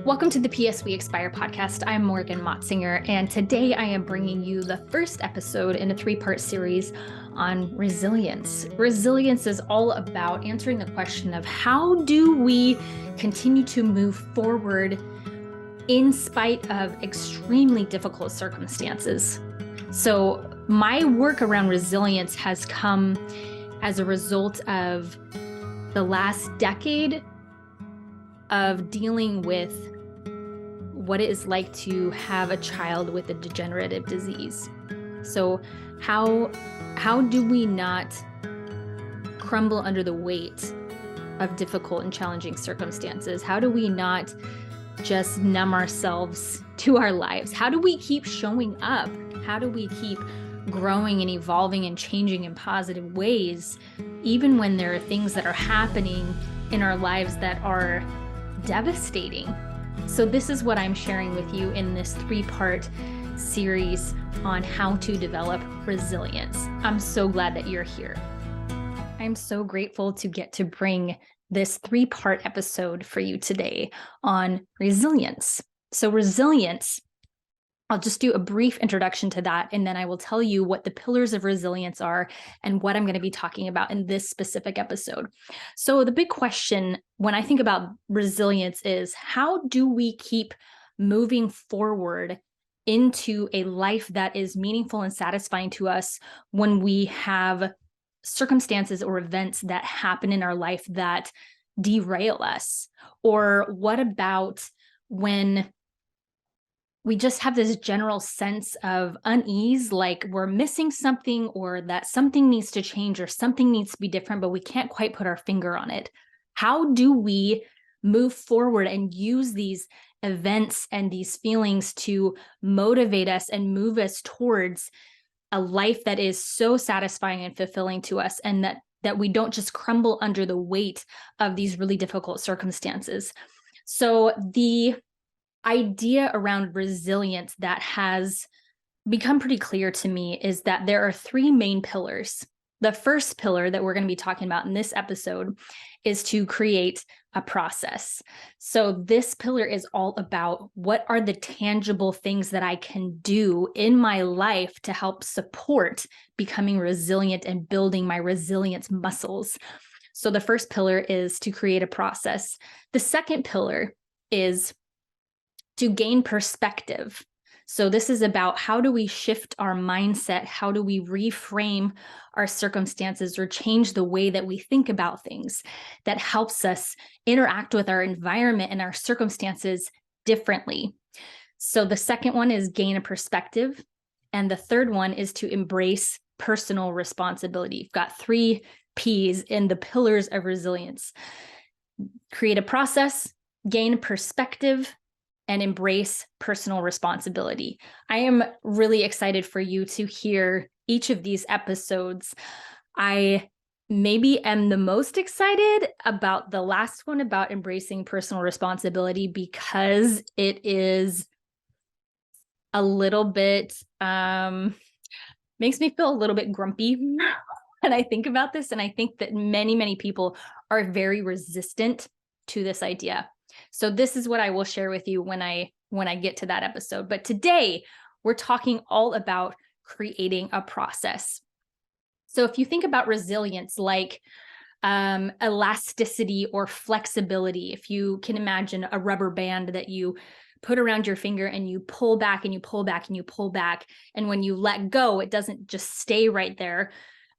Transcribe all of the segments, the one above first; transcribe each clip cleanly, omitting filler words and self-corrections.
Welcome to the PS We Expire podcast. I'm Morgan Motzinger, and today I am bringing you the first episode in a three-part series on resilience. Resilience is all about answering the question of how do we continue to move forward in spite of extremely difficult circumstances. So my work around resilience has come as a result of the last decade of dealing with what it is like to have a child with a degenerative disease. So how do we not crumble under the weight of difficult and challenging circumstances? How do we not just numb ourselves to our lives? How do we keep showing up? How do we keep growing and evolving and changing in positive ways, even when there are things that are happening in our lives that are devastating? So this is what I'm sharing with you in this three-part series on how to develop resilience. I'm so glad that you're here. I'm so grateful to get to bring this three-part episode for you today on resilience. So resilience, I'll just do a brief introduction to that, and then I will tell you what the pillars of resilience are and what I'm going to be talking about in this specific episode. So the big question when I think about resilience is, how do we keep moving forward into a life that is meaningful and satisfying to us when we have circumstances or events that happen in our life that derail us? Or what about when we just have this general sense of unease, like we're missing something or that something needs to change or something needs to be different, but we can't quite put our finger on it? How do we move forward and use these events and these feelings to motivate us and move us towards a life that is so satisfying and fulfilling to us, and that we don't just crumble under the weight of these really difficult circumstances? So the idea around resilience that has become pretty clear to me is that there are three main pillars. The first pillar that we're going to be talking about in this episode is to create a process. So this pillar is all about what are the tangible things that I can do in my life to help support becoming resilient and building my resilience muscles. So the first pillar is to create a process. The second pillar is to gain perspective. So this is about how do we shift our mindset? How do we reframe our circumstances or change the way that we think about things that helps us interact with our environment and our circumstances differently? So the second one is gain a perspective. And the third one is to embrace personal responsibility. You've got three P's in the pillars of resilience: create a process, gain perspective, and embrace personal responsibility. I am really excited for you to hear each of these episodes. I maybe am the most excited about the last one about embracing personal responsibility because it is a little bit, makes me feel a little bit grumpy when I think about this. And I think that many people are very resistant to this idea. So this is what I will share with you when I get to that episode. But today we're talking all about creating a process. So if you think about resilience like elasticity or flexibility, if you can imagine a rubber band that you put around your finger and you pull back and you pull back and you pull back, and when you let go, it doesn't just stay right there,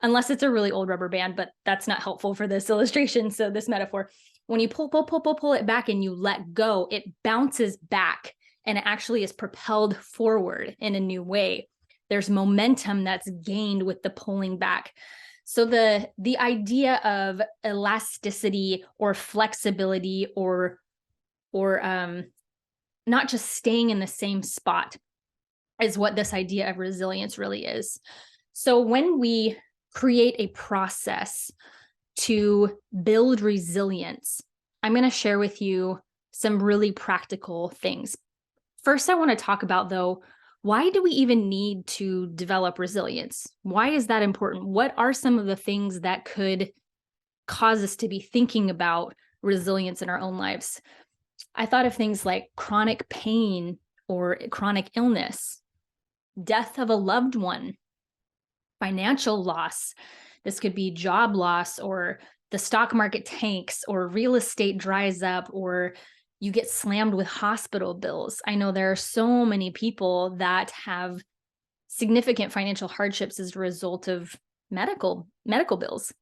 unless it's a really old rubber band, but that's not helpful for this illustration. So this metaphor, when you pull it back and you let go, it bounces back and it actually is propelled forward in a new way. There's momentum that's gained with the pulling back. So the idea of elasticity or flexibility or not just staying in the same spot is what this idea of resilience really is. So when we create a process to build resilience, I'm going to share with you some really practical things. First, I want to talk about, though, why do we even need to develop resilience? Why is that important? What are some of the things that could cause us to be thinking about resilience in our own lives? I thought of things like chronic pain or chronic illness, death of a loved one, financial loss. This could be job loss, or the stock market tanks, or real estate dries up, or you get slammed with hospital bills. I know there are so many people that have significant financial hardships as a result of medical bills.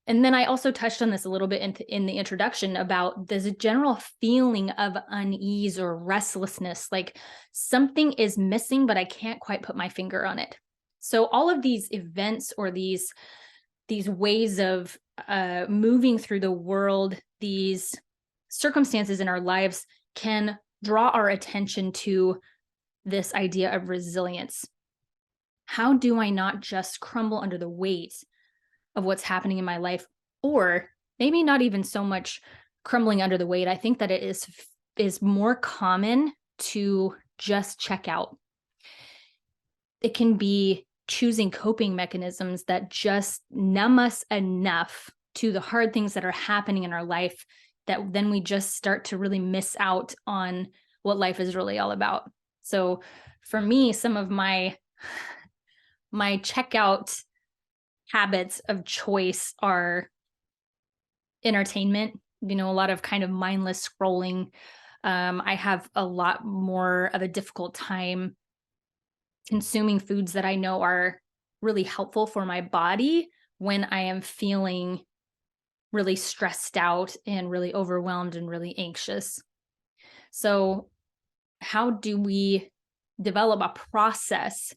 And then I also touched on this a little bit in the introduction about this general feeling of unease or restlessness, like something is missing, but I can't quite put my finger on it. So all of these events or these ways of moving through the world, these circumstances in our lives can draw our attention to this idea of resilience. How do I not just crumble under the weight of what's happening in my life, or maybe not even so much crumbling under the weight? I think that it is more common to just check out. It can be choosing coping mechanisms that just numb us enough to the hard things that are happening in our life that then we just start to really miss out on what life is really all about. So for me, some of my checkout habits of choice are entertainment, a lot of kind of mindless scrolling. I have a lot more of a difficult time consuming foods that I know are really helpful for my body when I am feeling really stressed out and really overwhelmed and really anxious. So how do we develop a process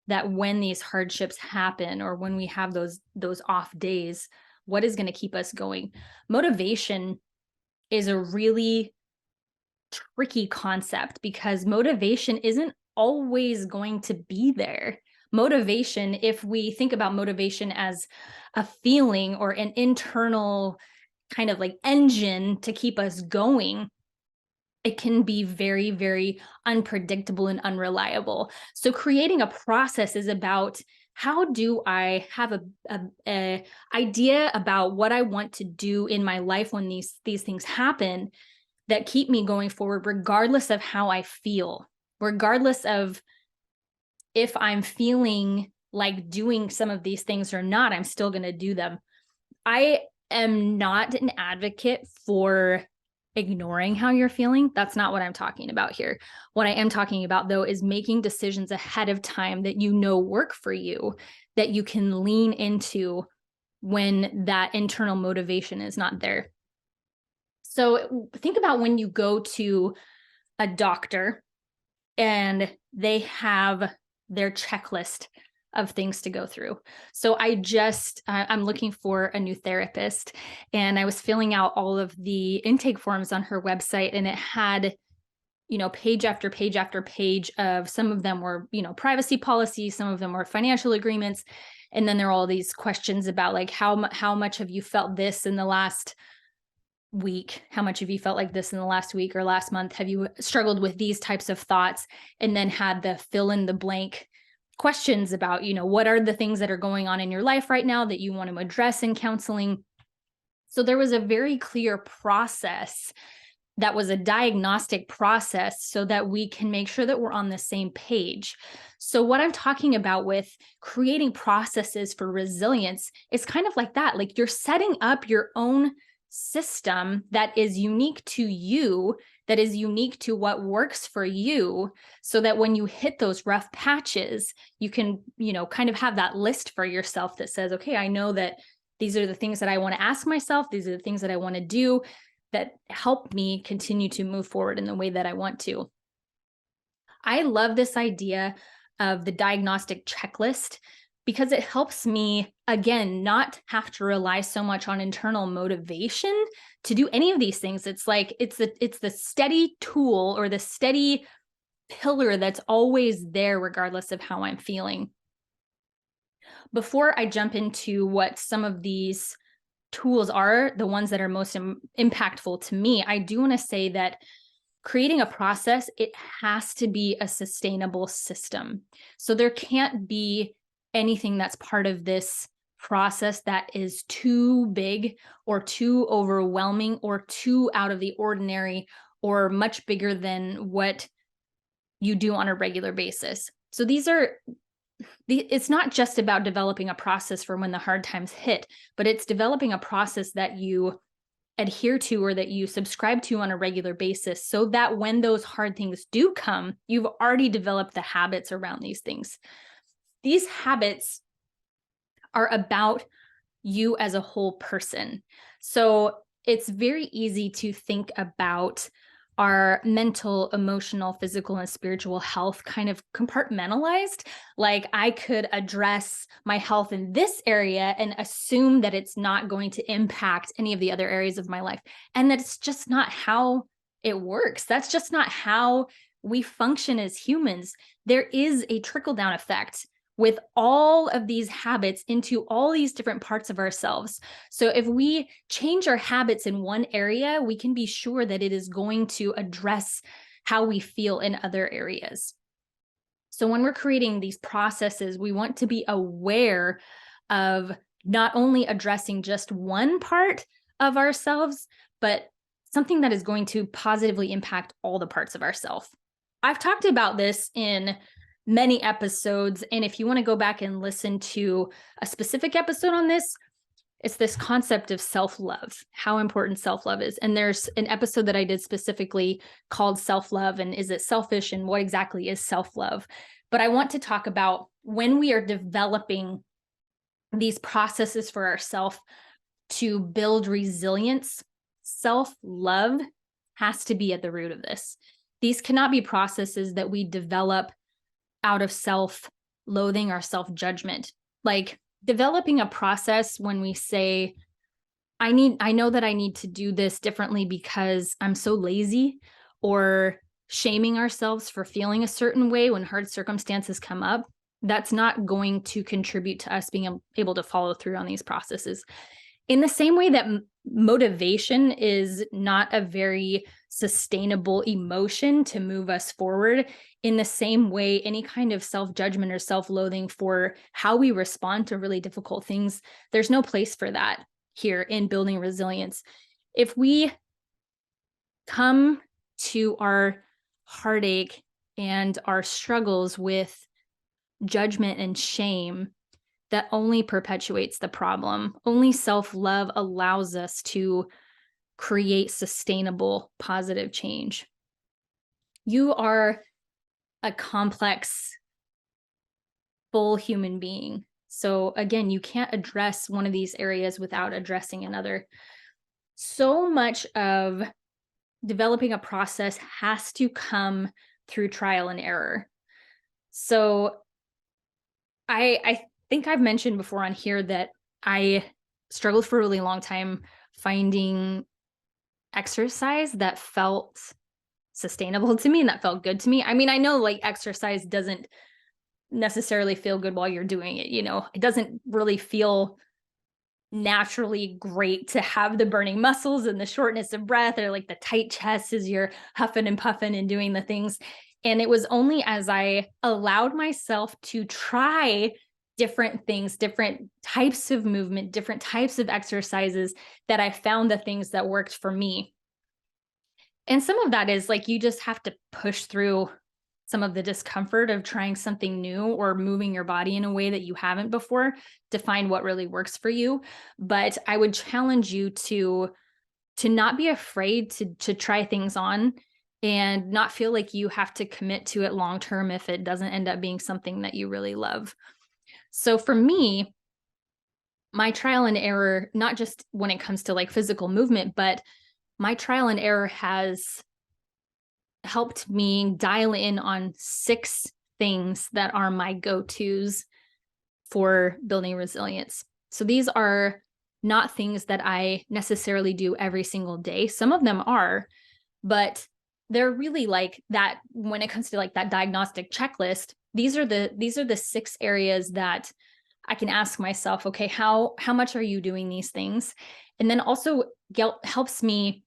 that when these hardships happen, or when we have those off days, what is going to keep us going? Motivation is a really tricky concept because motivation isn't always going to be there. Motivation, if we think about motivation as a feeling or an internal kind of like engine to keep us going, it can be very, very unpredictable and unreliable. So creating a process is about, how do I have a idea about what I want to do in my life when these things happen that keep me going forward, regardless of how I feel, regardless of if I'm feeling like doing some of these things or not, I'm still going to do them. I am not an advocate for ignoring how you're feeling. That's not what I'm talking about here. What I am talking about, though, is making decisions ahead of time that work for you, that you can lean into when that internal motivation is not there. So think about when you go to a doctor and they have their checklist of things to go through. So I'm looking for a new therapist, and I was filling out all of the intake forms on her website, and it had, page after page after page of, some of them were, privacy policies, some of them were financial agreements. And then there are all these questions about like, how much have you felt this in the last week? How much have you felt like this in the last week or last month? Have you struggled with these types of thoughts? And then had the fill in the blank questions about, what are the things that are going on in your life right now that you want to address in counseling. So there was a very clear process that was a diagnostic process so that we can make sure that we're on the same page. So what I'm talking about with creating processes for resilience is kind of like that. Like, you're setting up your own system that is unique to you, that is unique to what works for you, so that when you hit those rough patches, you can, kind of have that list for yourself that says, okay, I know that these are the things that I want to ask myself. These are the things that I want to do that help me continue to move forward in the way that I want to. I love this idea of the diagnostic checklist because it helps me, again, not have to rely so much on internal motivation to do any of these things. It's like, it's the steady tool or the steady pillar that's always there, regardless of how I'm feeling. Before I jump into what some of these tools are, the ones that are most impactful to me, I do want to say that creating a process, it has to be a sustainable system. So there can't be anything that's part of this process that is too big or too overwhelming or too out of the ordinary or much bigger than what you do on a regular basis. So it's not just about developing a process for when the hard times hit, but it's developing a process that you adhere to or that you subscribe to on a regular basis, so that when those hard things do come, you've already developed the habits around these things. These habits are about you as a whole person. So it's very easy to think about our mental, emotional, physical, and spiritual health kind of compartmentalized. Like I could address my health in this area and assume that it's not going to impact any of the other areas of my life. And that's just not how it works. That's just not how we function as humans. There is a trickle-down effect with all of these habits into all these different parts of ourselves. So if we change our habits in one area, we can be sure that it is going to address how we feel in other areas. So when we're creating these processes, we want to be aware of not only addressing just one part of ourselves, but something that is going to positively impact all the parts of ourselves. I've talked about this in many episodes, and if you want to go back and listen to a specific episode on this, it's this concept of self-love, how important self-love is. And there's an episode that I did specifically called Self-Love and Is It Selfish, and what exactly is self-love. But I want to talk about when we are developing these processes for ourselves to build resilience, self-love has to be at the root of this. These cannot be processes that we develop out of self-loathing or self-judgment. Like developing a process when we say, I know that I need to do this differently because I'm so lazy, or shaming ourselves for feeling a certain way when hard circumstances come up, that's not going to contribute to us being able to follow through on these processes. In the same way that motivation is not a very sustainable emotion to move us forward, in the same way, any kind of self-judgment or self-loathing for how we respond to really difficult things, there's no place for that here in building resilience. If we come to our heartache and our struggles with judgment and shame, that only perpetuates the problem. Only self-love allows us to create sustainable, positive change. You are a complex, full human being. So again, you can't address one of these areas without addressing another. So much of developing a process has to come through trial and error. So I think I've mentioned before on here that I struggled for a really long time finding exercise that felt sustainable to me and that felt good to me. I mean, I know like exercise doesn't necessarily feel good while you're doing it, it doesn't really feel naturally great to have the burning muscles and the shortness of breath, or like the tight chest as you're huffing and puffing and doing the things. And it was only as I allowed myself to try different things, different types of movement, different types of exercises, that I found the things that worked for me. And some of that is like, you just have to push through some of the discomfort of trying something new or moving your body in a way that you haven't before to find what really works for you. But I would challenge you to not be afraid to try things on, and not feel like you have to commit to it long term if it doesn't end up being something that you really love. So for me, my trial and error, not just when it comes to like physical movement, but my trial and error has helped me dial in on 6 things that are my go-tos for building resilience. So these are not things that I necessarily do every single day. Some of them are, but they're really like that when it comes to like that diagnostic checklist. These are the 6 areas that I can ask myself, okay, how much are you doing these things? And then also helps me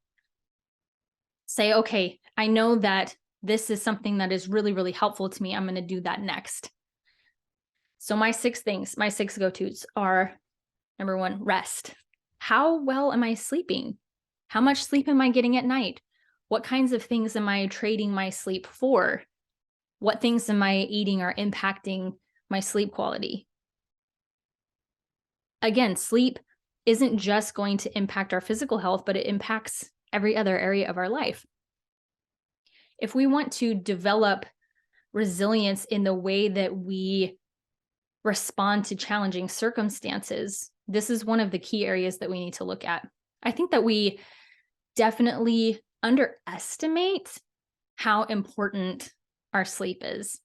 say, okay, I know that this is something that is really, really helpful to me. I'm going to do that next. So my 6 things, my 6 go-tos are, number 1, rest. How well am I sleeping? How much sleep am I getting at night? What kinds of things am I trading my sleep for? What things am I eating are impacting my sleep quality? Again, sleep isn't just going to impact our physical health, but it impacts every other area of our life. If we want to develop resilience in the way that we respond to challenging circumstances, this is one of the key areas that we need to look at. I think that we definitely underestimate how important our sleep is.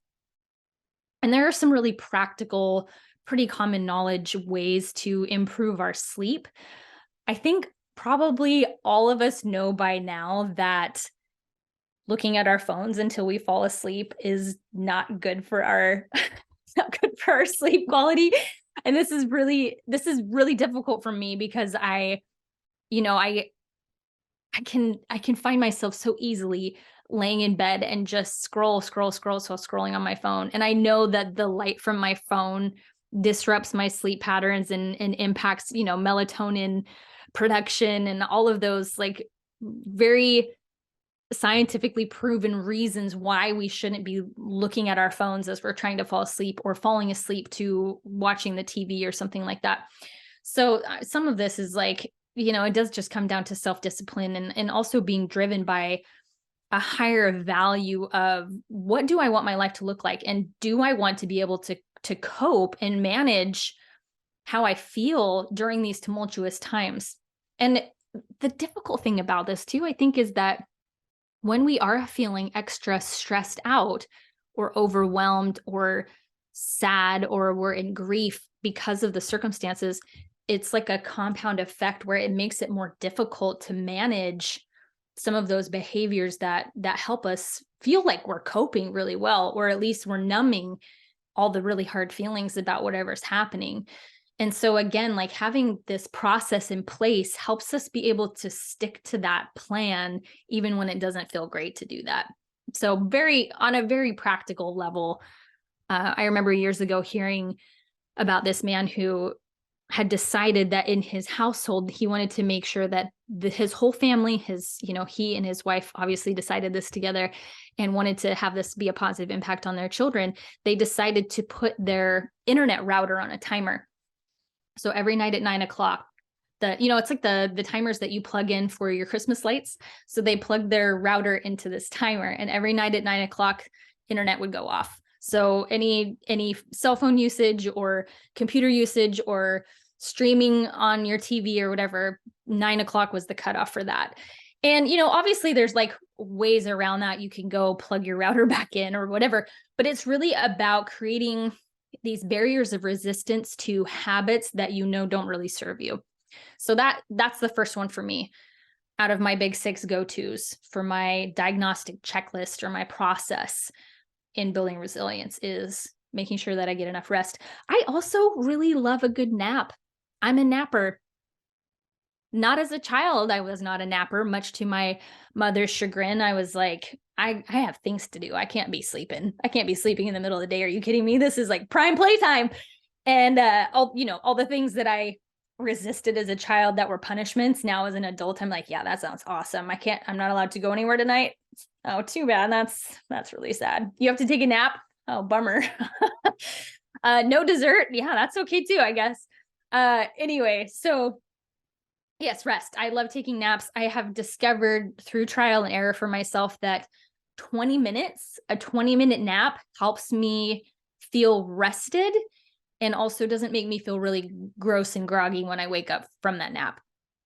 And there are some really practical, pretty common knowledge ways to improve our sleep. I think probably all of us know by now that looking at our phones until we fall asleep is not good for our not good for our sleep quality. And this is really difficult for me because you know, I can find myself so easily laying in bed and just scrolling on my phone. And I know that the light from my phone disrupts my sleep patterns and impacts, melatonin production and all of those like very scientifically proven reasons why we shouldn't be looking at our phones as we're trying to fall asleep or falling asleep to watching the TV or something like that. So some of this is like, it does just come down to self-discipline and also being driven by a higher value of what do I want my life to look like? And do I want to be able to cope and manage how I feel during these tumultuous times? And the difficult thing about this too, I think, is that when we are feeling extra stressed out or overwhelmed or sad or we're in grief because of the circumstances, it's like a compound effect where it makes it more difficult to manage some of those behaviors that help us feel like we're coping really well, or at least we're numbing all the really hard feelings about whatever's happening. And so again, like having this process in place helps us be able to stick to that plan, even when it doesn't feel great to do that. So on a very practical level, I remember years ago hearing about this man who had decided that in his household, he wanted to make sure that his whole family, he and his wife obviously decided this together and wanted to have this be a positive impact on their children. They decided to put their internet router on a timer. So every night at 9 o'clock, it's like the timers that you plug in for your Christmas lights. So they plugged their router into this timer, and every night at 9 o'clock, internet would go off. So any cell phone usage or computer usage or streaming on your TV or whatever, 9 o'clock was the cutoff for that. And, obviously there's like ways around that. You can go plug your router back in or whatever, but it's really about creating these barriers of resistance to habits that don't really serve you. So that's the first one for me out of my big 6 go-tos for my diagnostic checklist or my process in building resilience is making sure that I get enough rest. I also really love a good nap. I'm a napper. Not as a child, I was not a napper, much to my mother's chagrin. I was like, I have things to do. I can't be sleeping. I can't be sleeping in the middle of the day. Are you kidding me? This is like prime playtime. And all the things that I resisted as a child that were punishments. Now as an adult, I'm like, yeah, that sounds awesome. I'm not allowed to go anywhere tonight. Oh, too bad. That's really sad. You have to take a nap. Oh, bummer. No dessert. Yeah, that's okay too, I guess. Anyway, so yes, rest. I love taking naps. I have discovered through trial and error for myself that a 20-minute nap helps me feel rested and also doesn't make me feel really gross and groggy when I wake up from that nap.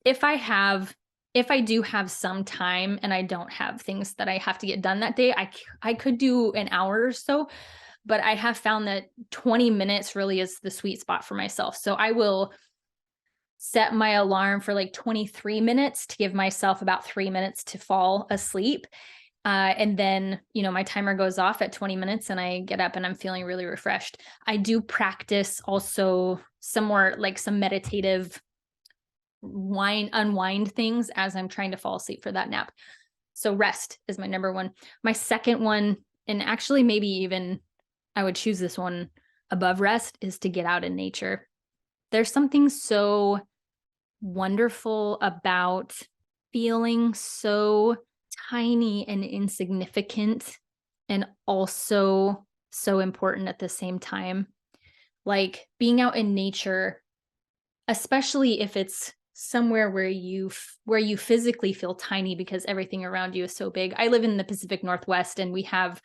If I do have some time and I don't have things that I have to get done that day, I could do an hour or so, but I have found that 20 minutes really is the sweet spot for myself. So I will set my alarm for like 23 minutes to give myself about 3 minutes to fall asleep. And then, my timer goes off at 20 minutes and I get up and I'm feeling really refreshed. I do practice also some more like some meditative unwind things as I'm trying to fall asleep for that nap. So rest is my number one. My second one, and actually maybe even I would choose this one above rest, is to get out in nature. There's something so wonderful about feeling so tiny and insignificant and also so important at the same time. Like being out in nature, especially if it's somewhere where you physically feel tiny because everything around you is so big. I live in the Pacific Northwest and we have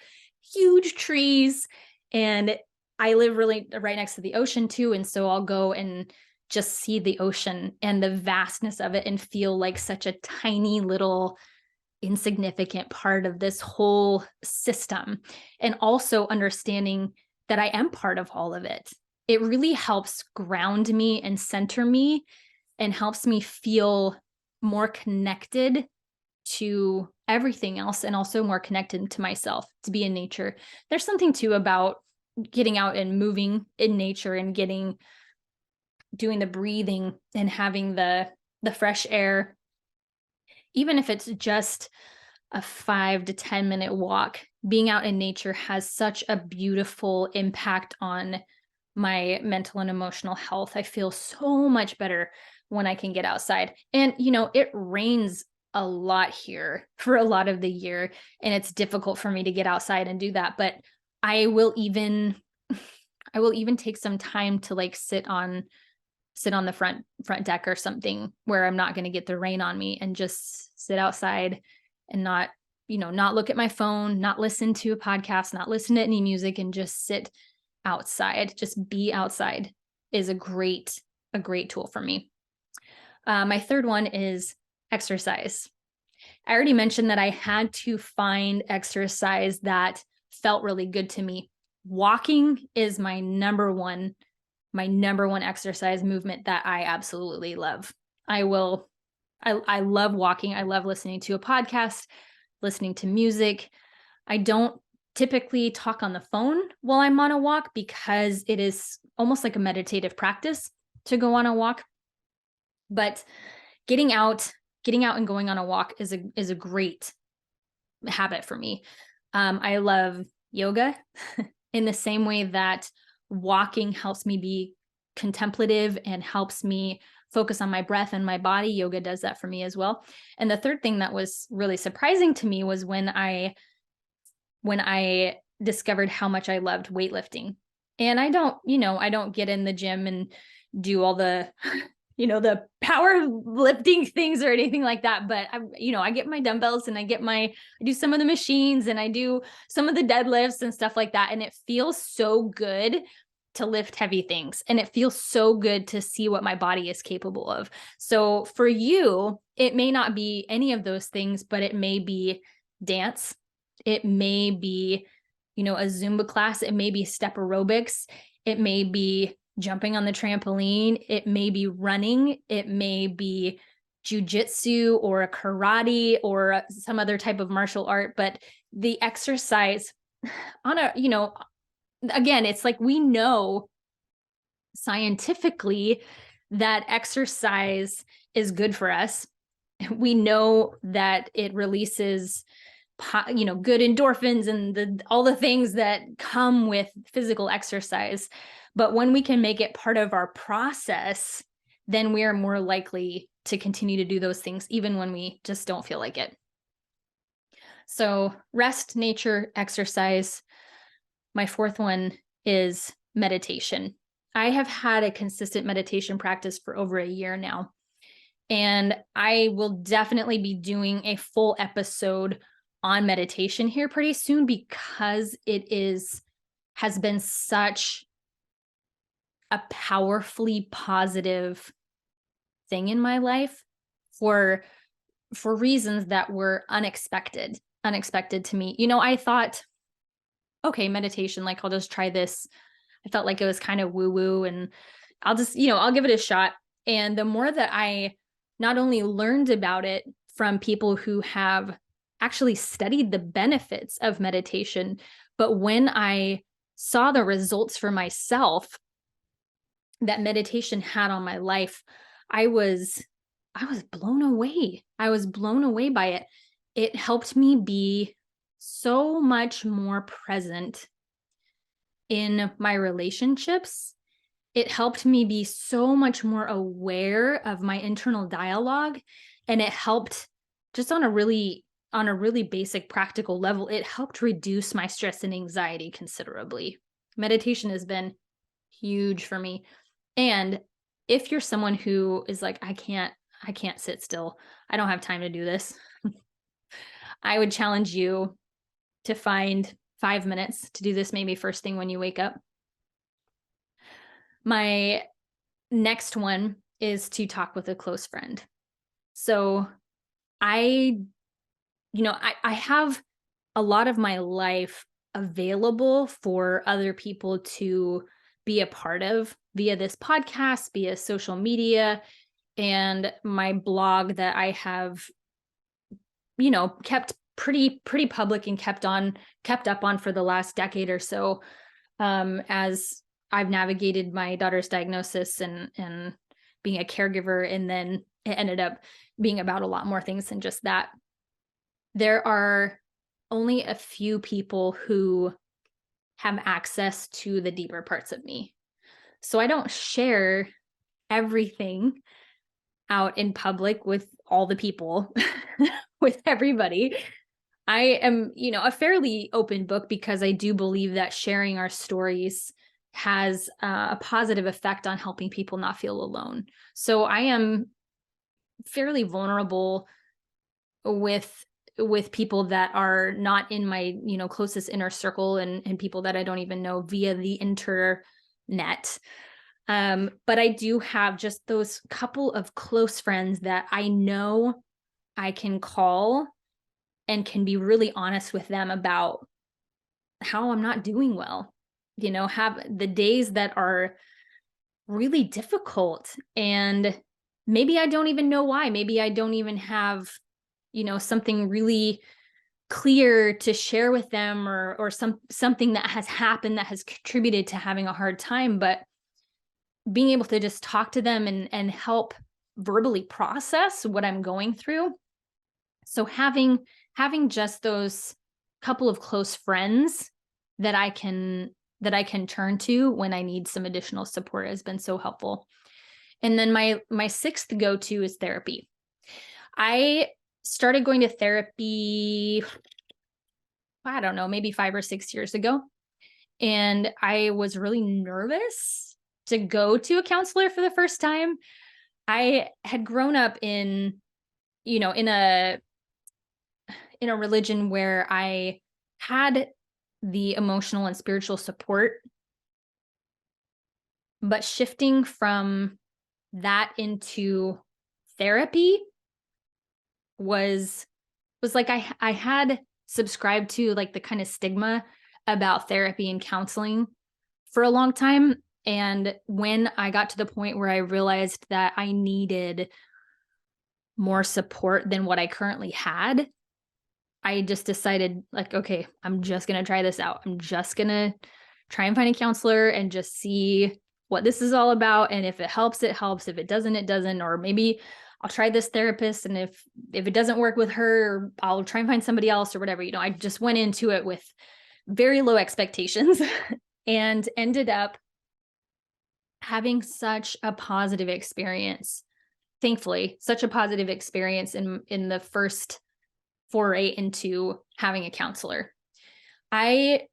huge trees, and I live really right next to the ocean too, and so I'll go and just see the ocean and the vastness of it and feel like such a tiny little insignificant part of this whole system, and also understanding that I am part of all of it. It really helps ground me and center me and helps me feel more connected to everything else and also more connected to myself to be in nature. There's something too about getting out and moving in nature and doing the breathing and having the fresh air, even if it's just a 5 to 10 minute walk. Being out in nature has such a beautiful impact on my mental and emotional health. I feel so much better when I can get outside. And, it rains a lot here for a lot of the year, and it's difficult for me to get outside and do that. But I will even, I will even take some time to like sit on the front deck or something where I'm not going to get the rain on me and just sit outside and not look at my phone, not listen to a podcast, not listen to any music, and just sit outside. Just be outside is a great tool for me. My third one is exercise. I already mentioned that I had to find exercise that felt really good to me. Walking is my number one exercise movement that I absolutely love. I love walking. I love listening to a podcast, listening to music. I don't typically talk on the phone while I'm on a walk because it is almost like a meditative practice to go on a walk. But getting out and going on a walk is a great habit for me. I love yoga in the same way that walking helps me be contemplative and helps me focus on my breath and my body. Yoga does that for me as well. And the third thing that was really surprising to me was when I discovered how much I loved weightlifting. And I don't get in the gym and do all the the power lifting things or anything like that. But I get my dumbbells and I do some of the machines and I do some of the deadlifts and stuff like that. And it feels so good to lift heavy things. And it feels so good to see what my body is capable of. So for you, it may not be any of those things, but it may be dance. It may be, a Zumba class. It may be step aerobics. It may be jumping on the trampoline. It may be running. It may be jujitsu or a karate or some other type of martial art. But the exercise again, it's like we know scientifically that exercise is good for us. We know that it releases good endorphins and all the things that come with physical exercise. But when we can make it part of our process, then we are more likely to continue to do those things, even when we just don't feel like it. So rest, nature, exercise. My fourth one is meditation. I have had a consistent meditation practice for over a year now, and I will definitely be doing a full episode on meditation here pretty soon because it has been such a powerfully positive thing in my life for reasons that were unexpected to me. I thought, okay, meditation, like I'll just try this. I felt like it was kind of woo-woo and I'll just, I'll give it a shot. And the more that I not only learned about it from people who have actually studied the benefits of meditation, but when I saw the results for myself that meditation had on my life, I was blown away. I was blown away by it. It helped me be so much more present in my relationships. It helped me be so much more aware of my internal dialogue, and it helped just on a really on a really basic practical level, it helped reduce my stress and anxiety considerably. Meditation has been huge for me. And if you're someone who is like, I can't sit still, I don't have time to do this, I would challenge you to find 5 minutes to do this, maybe first thing when you wake up. My next one is to talk with a close friend. So I have a lot of my life available for other people to be a part of via this podcast, via social media, and my blog that I have, kept pretty public and kept up on for the last decade or so, as I've navigated my daughter's diagnosis and being a caregiver, and then it ended up being about a lot more things than just that. There are only a few people who have access to the deeper parts of me. So I don't share everything out in public with all the people, with everybody. I am, a fairly open book because I do believe that sharing our stories has a positive effect on helping people not feel alone. So I am fairly vulnerable with people that are not in my, closest inner circle, and people that I don't even know via the internet. But I do have just those couple of close friends that I know I can call and can be really honest with them about how I'm not doing well. Have the days that are really difficult, and maybe I don't even know why. Maybe I don't even have, something really clear to share with them, or something that has happened that has contributed to having a hard time, but being able to just talk to them and help verbally process what I'm going through. So having just those couple of close friends that I can turn to when I need some additional support has been so helpful. And then my sixth go-to is therapy. I started going to therapy, I don't know, maybe 5 or 6 years ago. And I was really nervous to go to a counselor for the first time. I had grown up in a religion where I had the emotional and spiritual support, but shifting from that into therapy was like I had subscribed to like the kind of stigma about therapy and counseling for a long time. And when I got to the point where I realized that I needed more support than what I currently had, I just decided, like, okay, I'm just going to try this out. I'm just going to try and find a counselor and just see what this is all about. And if it helps, it helps. If it doesn't, it doesn't. Or maybe I'll try this therapist, and if it doesn't work with her, I'll try and find somebody else or whatever. I just went into it with very low expectations and ended up having such a positive experience. Thankfully, such a positive experience in the first foray into having a counselor. I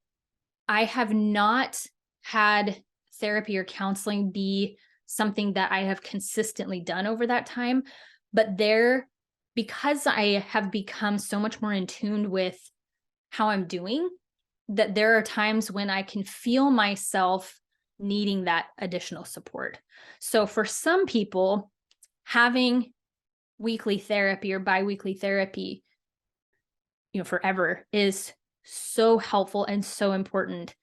have not had therapy or counseling be something that I have consistently done over that time, but because I have become so much more in tune with how I'm doing, that there are times when I can feel myself needing that additional support. So for some people, having weekly therapy or biweekly therapy, forever is so helpful and so important.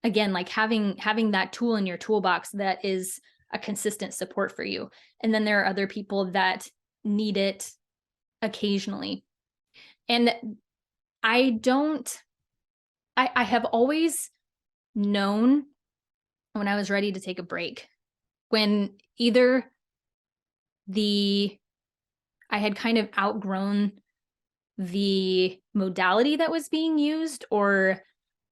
Again, like having that tool in your toolbox that is a consistent support for you. And then there are other people that need it occasionally. And I have always known when I was ready to take a break, when either I had kind of outgrown the modality that was being used, or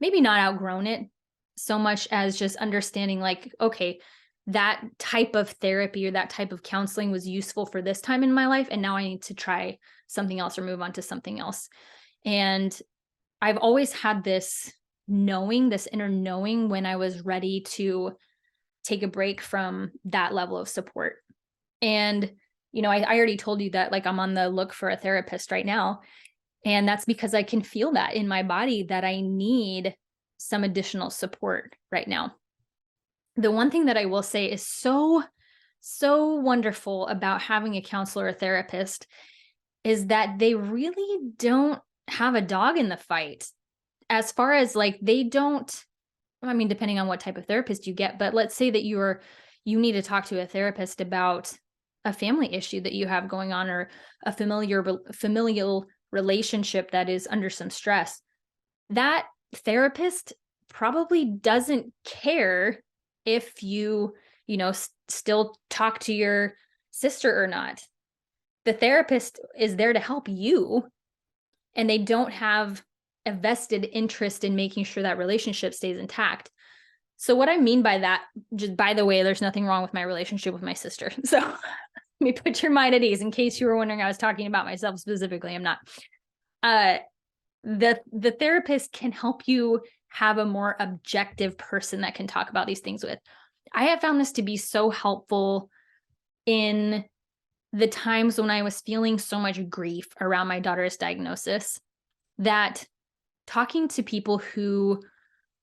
maybe not outgrown it so much as just understanding, like, okay, that type of therapy or that type of counseling was useful for this time in my life, and now I need to try something else or move on to something else. And I've always had this knowing, this inner knowing, when I was ready to take a break from that level of support. And, I already told you that, like, I'm on the look for a therapist right now. And that's because I can feel that in my body that I need some additional support right now. The one thing that I will say is so, so wonderful about having a counselor or therapist is that they really don't have a dog in the fight. As far as, like, they don't, I mean, depending on what type of therapist you get, but let's say that you need to talk to a therapist about a family issue that you have going on, or a familial relationship that is under some stress. That therapist probably doesn't care if still talk to your sister or not. The therapist is there to help you, and they don't have a vested interest in making sure that relationship stays intact. So what I mean by that, just by the way, there's nothing wrong with my relationship with my sister. So let me put your mind at ease in case you were wondering I was talking about myself specifically. I'm not. The therapist can help you have a more objective person that can talk about these things with. I have found this to be so helpful in the times when I was feeling so much grief around my daughter's diagnosis, that talking to people who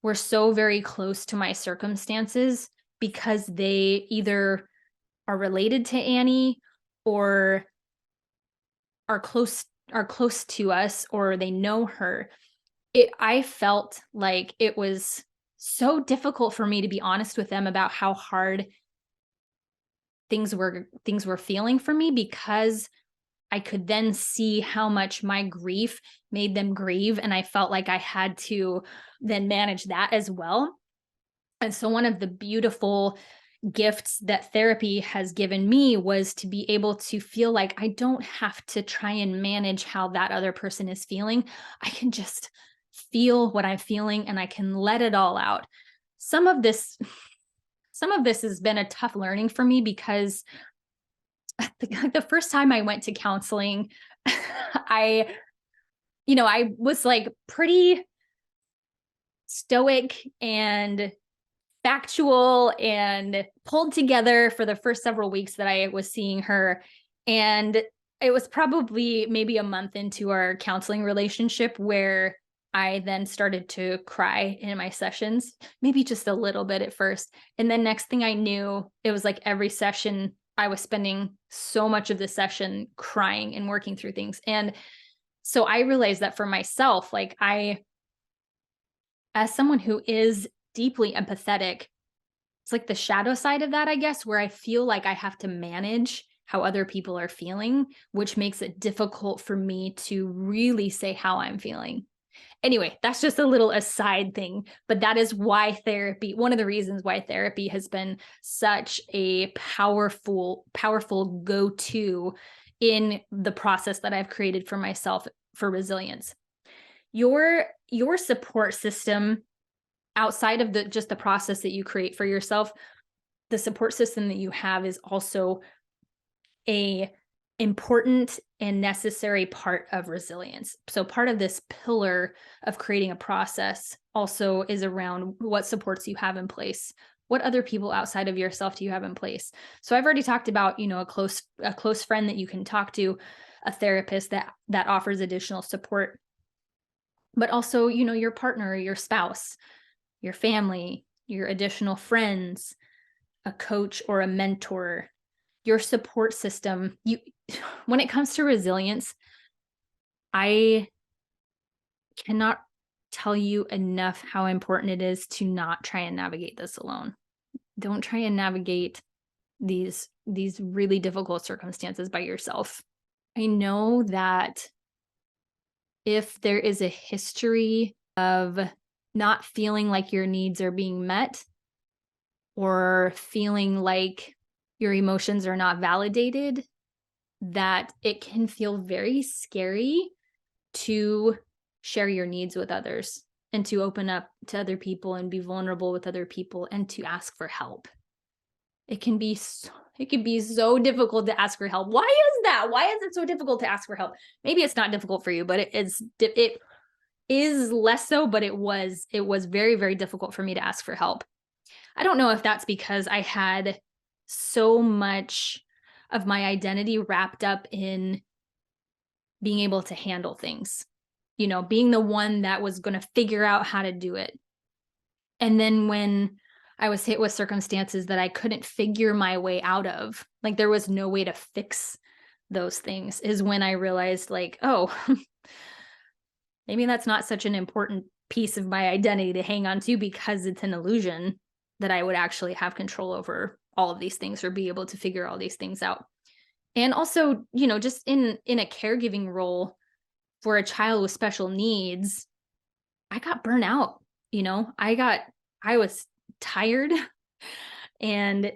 were so very close to my circumstances because they either are related to Annie, or are close to us, or they know her. I felt like it was so difficult for me to be honest with them about how hard things were feeling for me, because I could then see how much my grief made them grieve, and I felt like I had to then manage that as well. And so one of the beautiful gifts that therapy has given me was to be able to feel like I don't have to try and manage how that other person is feeling. I can just feel what I'm feeling, and I can let it all out. Some of this has been a tough learning for me, because the first time I went to counseling, I was like pretty stoic and factual and pulled together for the first several weeks that I was seeing her. And it was probably maybe a month into our counseling relationship where I then started to cry in my sessions, maybe just a little bit at first. And then next thing I knew, it was like every session I was spending so much of the session crying and working through things. And so I realized that for myself, like, as someone who is deeply empathetic, it's like the shadow side of that, I guess, where I feel like I have to manage how other people are feeling, which makes it difficult for me to really say how I'm feeling. Anyway, that's just a little aside thing, but that is why one of the reasons why therapy has been such a powerful go-to in the process that I've created for myself for resilience. Your support system, outside of just the process that you create for yourself, the support system that you have is also a important and necessary part of resilience. So part of this pillar of creating a process also is around what supports you have in place. What other people outside of yourself do you have in place? So I've already talked about, a close friend that you can talk to, a therapist that offers additional support, but also, your partner, your spouse, your family, your additional friends, a coach or a mentor, your support system. When it comes to resilience, I cannot tell you enough how important it is to not try and navigate this alone. Don't try and navigate these really difficult circumstances by yourself. I know that if there is a history of not feeling like your needs are being met, or feeling like your emotions are not validated, that it can feel very scary to share your needs with others, and to open up to other people and be vulnerable with other people, and to ask for help. it can be so difficult to ask for help. Why is that? Why is it so difficult to ask for help? Maybe it's not difficult for you, but it is less so, but it was very, very difficult for me to ask for help. I don't know if that's because I had so much of my identity wrapped up in being able to handle things, being the one that was going to figure out how to do it. And then when I was hit with circumstances that I couldn't figure my way out of, like there was no way to fix those things, is when I realized, like, oh, maybe that's not such an important piece of my identity to hang on to, because it's an illusion that I would actually have control over all of these things or be able to figure all these things out. And also, just in a caregiving role for a child with special needs, I got burnt out. I was tired, and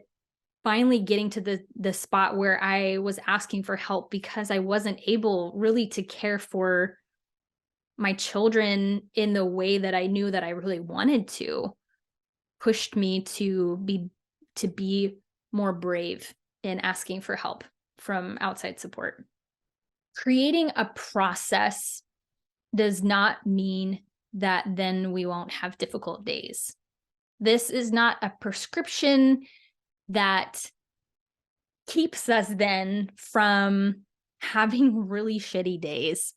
finally getting to the spot where I was asking for help because I wasn't able really to care for my children in the way that I knew that I really wanted to, pushed me to be more brave in asking for help from outside support. Creating a process does not mean that then we won't have difficult days. This is not a prescription that keeps us then from having really shitty days.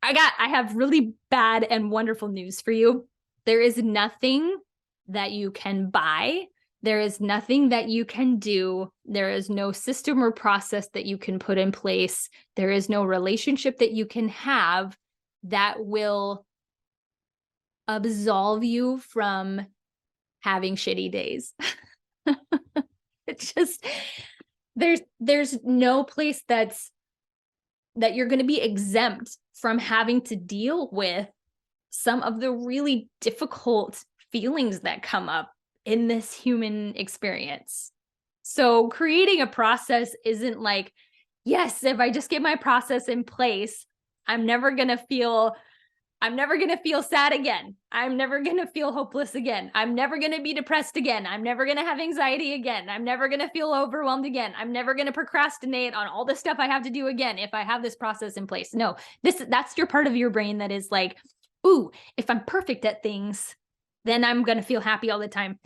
I have really bad and wonderful news for you. There is nothing that you can buy. There is nothing that you can do. There is no system or process that you can put in place. There is no relationship that you can have that will absolve you from having shitty days. It's just, there's no place that you're going to be exempt from having to deal with some of the really difficult feelings that come up in this human experience. So creating a process isn't like, yes, if I just get my process in place, I'm never going to feel sad again. I'm never going to feel hopeless again. I'm never going to be depressed again. I'm never going to have anxiety again. I'm never going to feel overwhelmed again. I'm never going to procrastinate on all the stuff I have to do again if I have this process in place. No, that's your part of your brain that is like, ooh, if I'm perfect at things, then I'm going to feel happy all the time.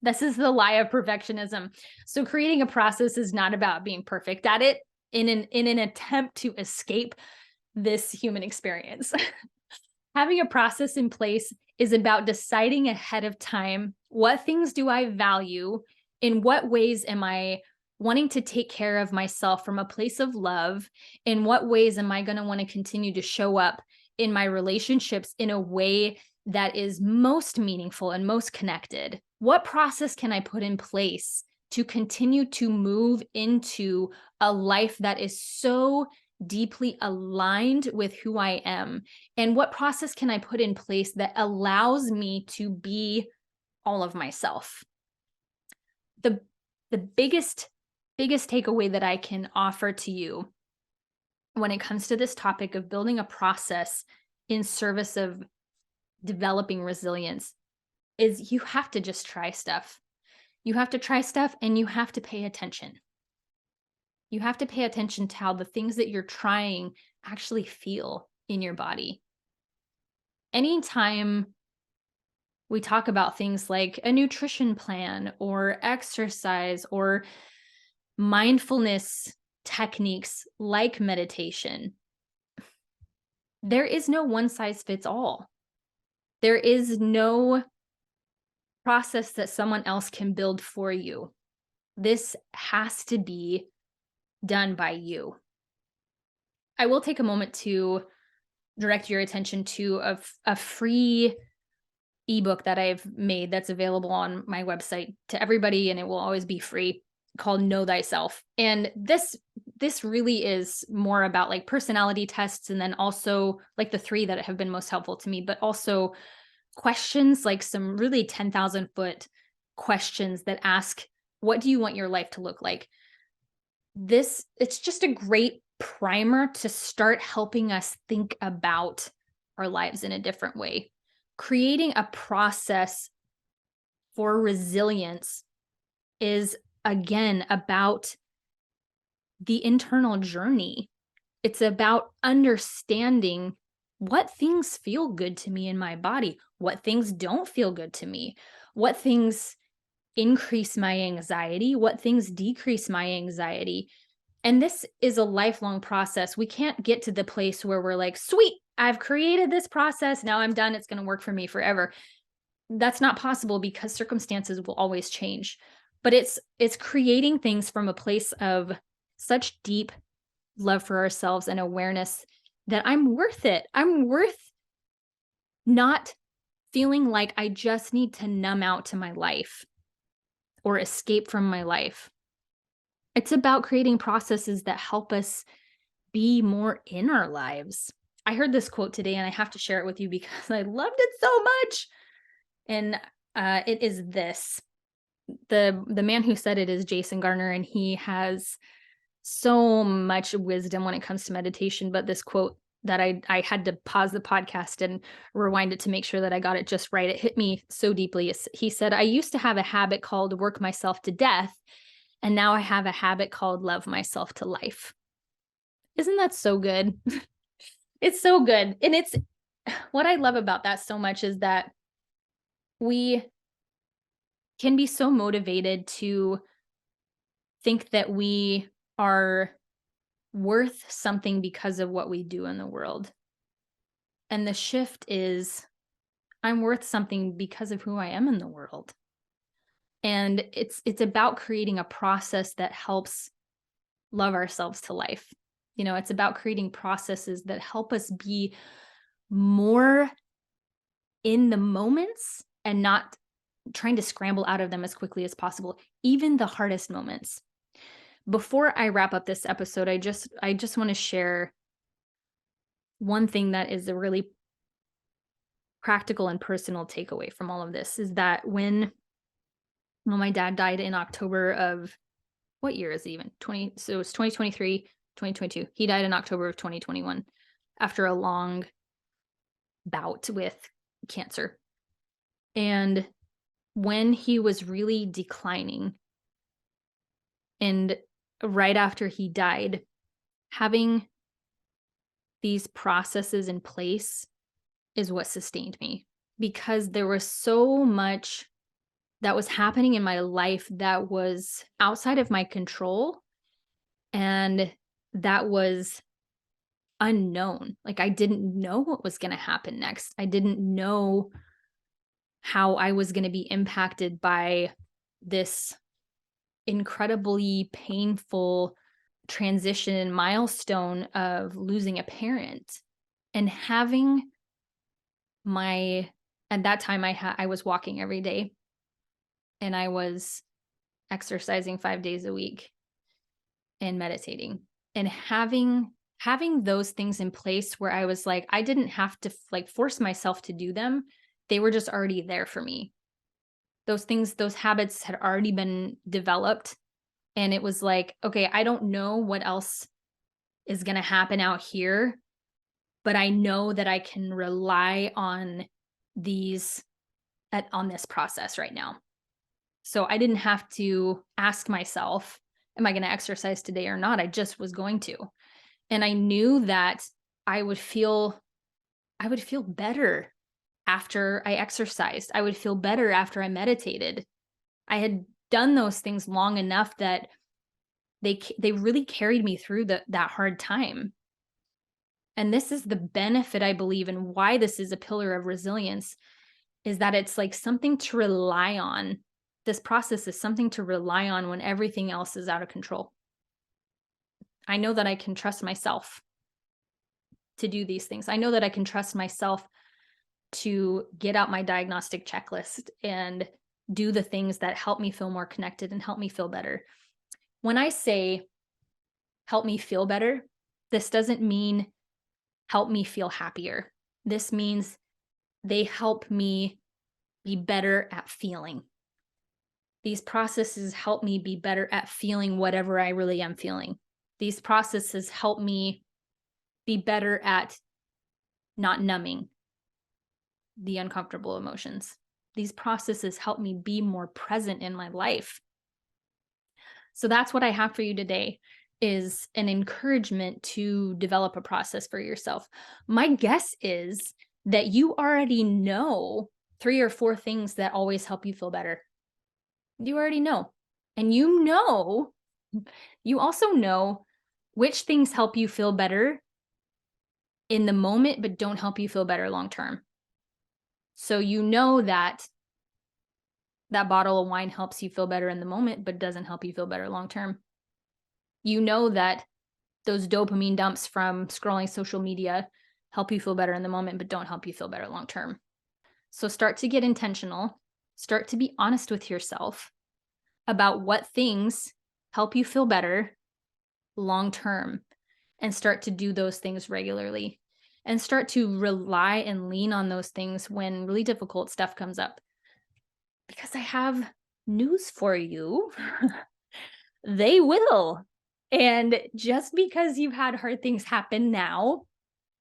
This is the lie of perfectionism. So creating a process is not about being perfect at it in an attempt to escape this human experience. Having a process in place is about deciding ahead of time, what things do I value? In what ways am I wanting to take care of myself from a place of love? In what ways am I going to want to continue to show up in my relationships in a way that is most meaningful and most connected? What process can I put in place to continue to move into a life that is so deeply aligned with who I am? And what process can I put in place that allows me to be all of myself? The biggest takeaway that I can offer to you when it comes to this topic of building a process in service of developing resilience is you have to just try stuff. You have to try stuff, and you have to pay attention. You have to pay attention to how the things that you're trying actually feel in your body. Anytime we talk about things like a nutrition plan or exercise or mindfulness techniques like meditation, there is no one size fits all. There is no process that someone else can build for you. This has to be done by you. I will take a moment to direct your attention to a free ebook that I've made that's available on my website to everybody, and it will always be free, called Know Thyself. And this really is more about like personality tests, and then also like the 3 that have been most helpful to me, but also questions, like some really 10,000 foot questions that ask, what do you want your life to look like? It's just a great primer to start helping us think about our lives in a different way. Creating a process for resilience is, again, about the internal journey. It's about understanding what things feel good to me in my body, what things don't feel good to me, what things increase my anxiety, what things decrease my anxiety. And this is a lifelong process. We can't get to the place where we're like, sweet, I've created this process. Now I'm done. It's going to work for me forever. That's not possible because circumstances will always change. But it's creating things from a place of such deep love for ourselves and awareness that I'm worth it. I'm worth not feeling like I just need to numb out to my life or escape from my life. It's about creating processes that help us be more in our lives. I heard this quote today and I have to share it with you because I loved it so much. And it is this. The man who said it is Jason Garner, and he has so much wisdom when it comes to meditation. But this quote that I had to pause the podcast and rewind it to make sure that I got it just right. It hit me so deeply. He said, I used to have a habit called work myself to death, and now I have a habit called love myself to life. Isn't that so good? It's so good. And it's what I love about that so much is that we can be so motivated to think that we are worth something because of what we do in the world. And the shift is, I'm worth something because of who I am in the world. And it's about creating a process that helps love ourselves to life. You know, it's about creating processes that help us be more in the moments and not trying to scramble out of them as quickly as possible, even the hardest moments. Before I wrap up this episode, I just want to share one thing that is a really practical and personal takeaway from all of this is that when my dad died in October of, what year is it even? So it was 2023, 2022. He died in October of 2021 after a long bout with cancer. And when he was really declining, and right after he died, having these processes in place is what sustained me, because there was so much that was happening in my life that was outside of my control and that was unknown. Like, I didn't know what was going to happen next. I didn't know how I was going to be impacted by this incredibly painful transition milestone of losing a parent. And having at that time I was walking every day and I was exercising 5 days a week and meditating, and having those things in place where I was like, I didn't have to like force myself to do them. They were just already there for me. Those habits had already been developed. And it was like, okay, I don't know what else is going to happen out here, but I know that I can rely on this process right now. So I didn't have to ask myself, am I going to exercise today or not? I just was going to. And I knew that I would feel better after I exercised. I would feel better after I meditated. I had done those things long enough that they really carried me through that hard time. And this is the benefit, I believe, and why this is a pillar of resilience, is that it's like something to rely on. This process is something to rely on when everything else is out of control. I know that I can trust myself to do these things. I know that I can trust myself to get out my diagnostic checklist and do the things that help me feel more connected and help me feel better. When I say help me feel better, this doesn't mean help me feel happier. This means they help me be better at feeling. These processes help me be better at feeling whatever I really am feeling. These processes help me be better at not numbing the uncomfortable emotions. These processes help me be more present in my life. So that's what I have for you today, is an encouragement to develop a process for yourself. My guess is that you already know 3 or 4 things that always help you feel better. You already know. And you also know which things help you feel better in the moment, but don't help you feel better long term. So you know that that bottle of wine helps you feel better in the moment, but doesn't help you feel better long term. You know that those dopamine dumps from scrolling social media help you feel better in the moment, but don't help you feel better long term. So start to get intentional, start to be honest with yourself about what things help you feel better long term, and start to do those things regularly, and start to rely and lean on those things when really difficult stuff comes up. Because I have news for you. They will. And just because you've had hard things happen now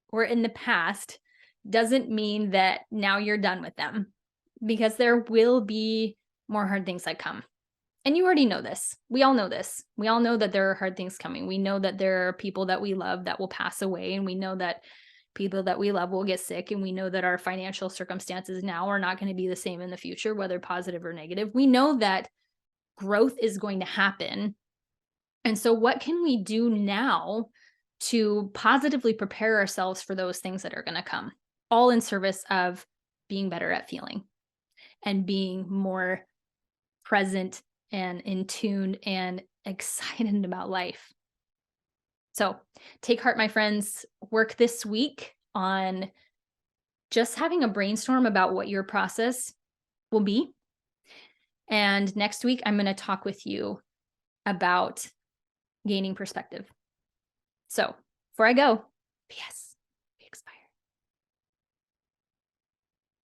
or in the past doesn't mean that now you're done with them, because there will be more hard things that come. And you already know this. We all know this. We all know that there are hard things coming. We know that there are people that we love that will pass away. And we know that people that we love will get sick. And we know that our financial circumstances now are not going to be the same in the future, whether positive or negative. We know that growth is going to happen. And so, what can we do now to positively prepare ourselves for those things that are going to come? All in service of being better at feeling and being more present and in tune and excited about life. So take heart, my friends. Work this week on just having a brainstorm about what your process will be. And next week, I'm going to talk with you about gaining perspective. So before I go, P.S.